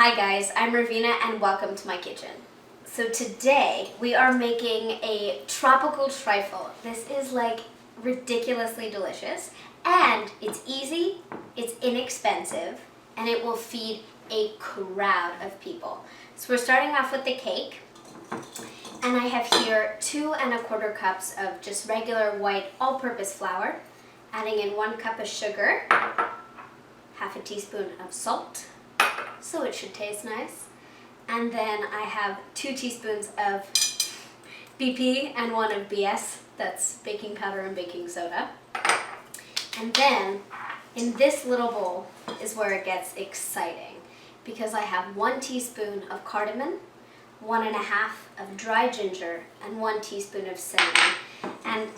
Hi guys, I'm Reveena and welcome to my kitchen. So today we are making a tropical trifle. This is like ridiculously delicious and it's easy, it's inexpensive, and it will feed a crowd of people. So we're starting off with the cake, and I have here 2 1/4 cups of just regular white all-purpose flour, adding in 1 cup of sugar, half a teaspoon of salt, so it should taste nice. And then I have 2 teaspoons of BP and 1 of BS, that's baking powder and baking soda. And then in this little bowl is where it gets exciting, because I have 1 teaspoon of cardamom, 1 1/2 of dry ginger, and 1 teaspoon of cinnamon. And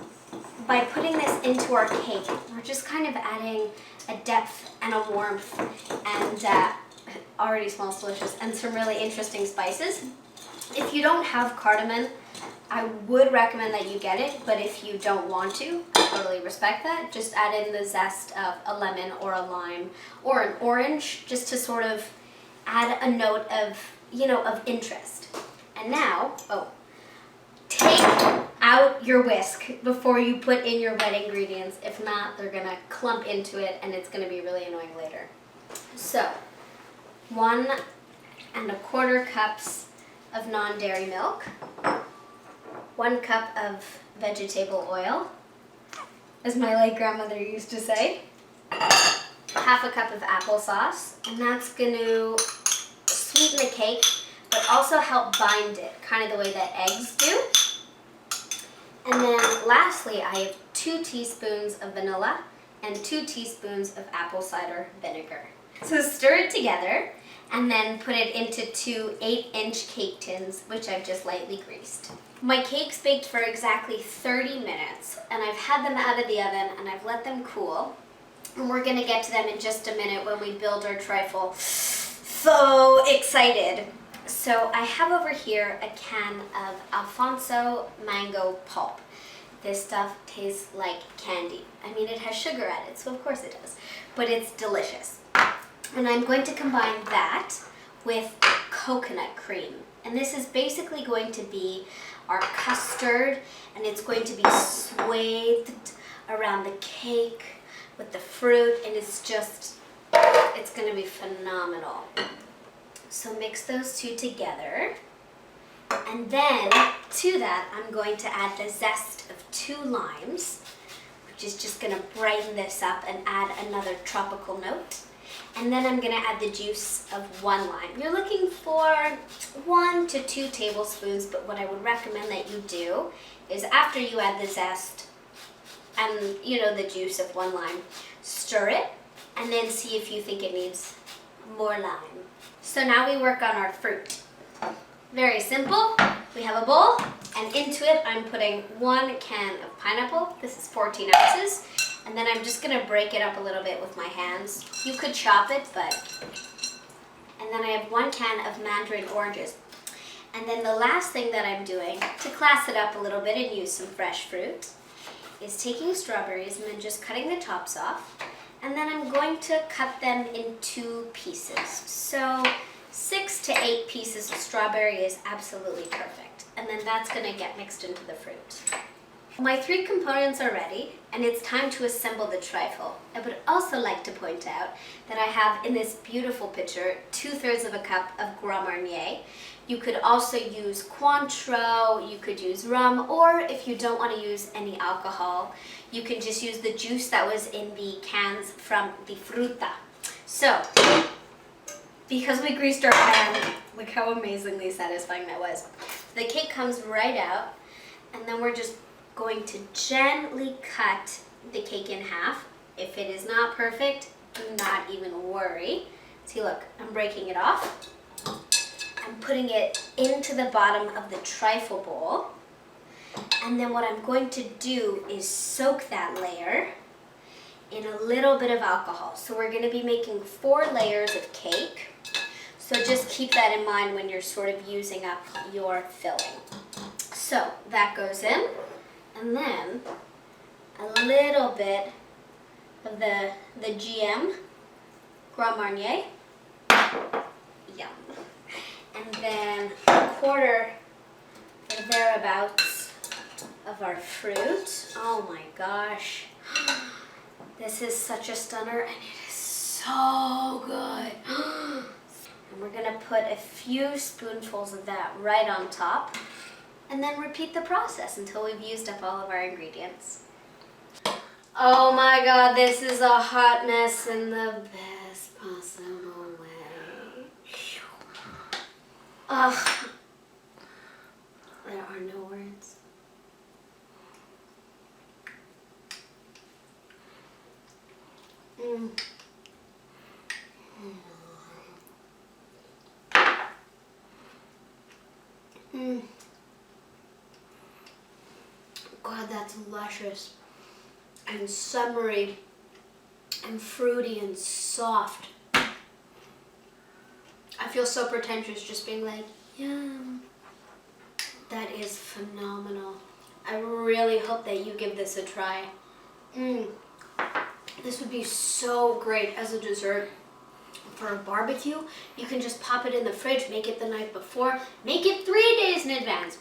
by putting this into our cake, we're just kind of adding a depth and a warmth, and already smells delicious, and some really interesting spices. If you don't have cardamom, I would recommend that you get it, but if you don't want to, I totally respect that. Just add in the zest of a lemon or a lime or an orange, just to sort of add a note of, of interest. And now, take out your whisk before you put in your wet ingredients. If not, they're gonna clump into it and it's gonna be really annoying later. So, 1 1/4 cups of non-dairy milk, 1 cup of vegetable oil, as my late grandmother used to say, half a cup of applesauce, and that's going to sweeten the cake, but also help bind it, kind of the way that eggs do. And then lastly, I have 2 teaspoons of vanilla and 2 teaspoons of apple cider vinegar. So stir it together and then put it into 2 8-inch cake tins, which I've just lightly greased. My cake's baked for exactly 30 minutes, and I've had them out of the oven and I've let them cool. And we're gonna get to them in just a minute when we build our trifle. So excited! So I have over here a can of Alfonso mango pulp. This stuff tastes like candy. I mean, it has sugar added, so of course it does, but it's delicious. And I'm going to combine that with coconut cream. And this is basically going to be our custard, and it's going to be swathed around the cake with the fruit, and it's going to be phenomenal. So mix those 2 together. And then to that, I'm going to add the zest of 2 limes, which is just going to brighten this up and add another tropical note. And then I'm going to add the juice of 1 lime. You're looking for 1 to 2 tablespoons, but what I would recommend that you do is after you add the zest and, the juice of 1 lime, stir it and then see if you think it needs more lime. So now we work on our fruit. Very simple. We have a bowl, and into it I'm putting 1 can of pineapple. This is 14 ounces. And then I'm just going to break it up a little bit with my hands. You could chop it, and then I have 1 can of mandarin oranges. And then the last thing that I'm doing to class it up a little bit and use some fresh fruit is taking strawberries and then just cutting the tops off. And then I'm going to cut them in 2 pieces. So 6 to 8 pieces of strawberry is absolutely perfect. And then that's going to get mixed into the fruit. My 3 components are ready, and it's time to assemble the trifle. I would also like to point out that I have in this beautiful pitcher 2/3 of a cup of Grand Marnier. You could also use Cointreau, you could use rum, or if you don't want to use any alcohol, you can just use the juice that was in the cans from the fruta. So, because we greased our pan, look how amazingly satisfying that was. The cake comes right out, and then we're just going to gently cut the cake in half. If it is not perfect, do not even worry. See, look, I'm breaking it off. I'm putting it into the bottom of the trifle bowl. And then what I'm going to do is soak that layer in a little bit of alcohol. So we're going to be making 4 layers of cake. So just keep that in mind when you're sort of using up your filling. So that goes in. And then a little bit of the GM Grand Marnier. Yum. quarter or thereabouts of our fruit. Oh my gosh. This is such a stunner and it is so good. And we're gonna put a few spoonfuls of that right on top and then repeat the process until we've used up all of our ingredients. Oh my God, this is a hot mess in the best possible way. Ugh. There are no words. God, that's luscious and summery and fruity and soft. I feel so pretentious just being like, yum. That is phenomenal. I really hope that you give this a try. This would be so great as a dessert for a barbecue. You can just pop it in the fridge, make it the night before, make it 3 days in advance.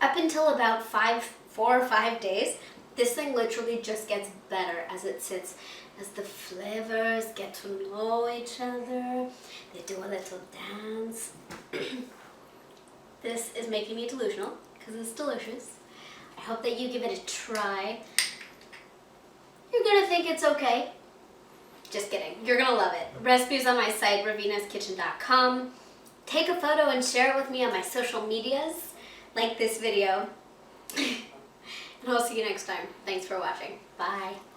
Up until about 4 or 5 days, this thing literally just gets better as it sits, as the flavors get to know each other. They do a little dance. This is making me delusional because it's delicious. I hope that you give it a try. You're gonna think it's okay. Just kidding. You're gonna love it. Recipes on my site, reveenaskitchen.com. Take a photo and share it with me on my social medias. Like this video. And I'll see you next time. Thanks for watching. Bye.